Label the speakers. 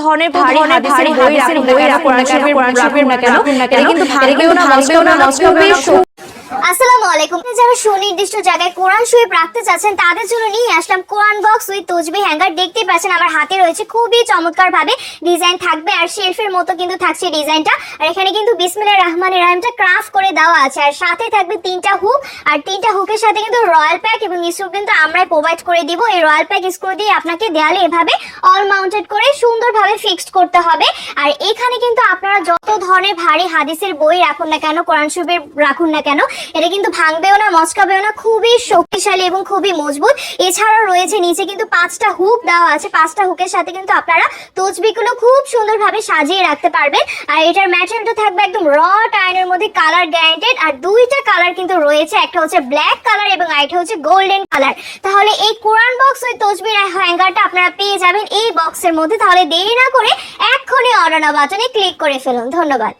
Speaker 1: ধরনের ভারী হাদিসের বই রাখুন না কেন এটা কিন্তু ভাঙবেও না মচকাবেও না।
Speaker 2: আসসালামু আলাইকুম। যারা সুনির্দিষ্ট জায়গায় কোরআন শরীফ রাখতে চাচ্ছেন তাদের জন্য নিয়ে আসলাম কোরআন বক্স উইথ তসবিহ হ্যাঙ্গার। দেখতে পাচ্ছেন আমার হাতে রয়েছে, খুবই চমৎকার ভাবে ডিজাইন থাকবে আর শেলফের মতো কিন্তু থাকছে ডিজাইনটা। আর এখানে কিন্তু বিসমিল্লাহির রহমানির রহিমটা ক্রাফট করে দেওয়া আছে। আর সাথে থাকবে 3টা হুক, আর 3টা হুকের সাথে কিন্তু রয়্যাল প্যাক এবং স্ক্রু কিন্তু আমরাই প্রোভাইড করে দিব। এই রয়্যাল প্যাক স্ক্রু দিয়ে আপনাকে দেয়ালে এভাবে অল মাউন্টেড করে সুন্দরভাবে ফিক্সড করতে হবে। আর এখানে কিন্তু আপনারা যত ধরনের ভারী হাদিসের বই রাখুন না কেন, কোরআন শরীফের রাখুন না কেন, এটা কিন্তু ভাঙবেও না মচকাবেও না, খুবই শক্তিশালী এবং খুবই মজবুত। এছাড়াও রয়েছে নিচে কিন্তু 5টা হুক দেওয়া আছে। 5টা হুকের সাথে কিন্তু আপনারা তসবিহগুলো খুব সুন্দরভাবে সাজিয়ে রাখতে পারবেন। আর এটার ম্যাটেরিয়ালটা থাকবে একদম র আয়রনের মধ্যে, কালার গ্যারান্টেড। আর 2টা কালার কিন্তু রয়েছে, একটা হচ্ছে ব্ল্যাক কালার এবং আরেকটা হচ্ছে গোল্ডেন কালার। তাহলে এই কোরআন বক্স ওই তসবিহ হ্যাঙ্গারটা আপনারা পেয়ে যাবেন এই বক্সের মধ্যে। তাহলে দেরি না করে এক্ষুনি অর্ডার নাও বাটনে ক্লিক করে ফেলুন। ধন্যবাদ।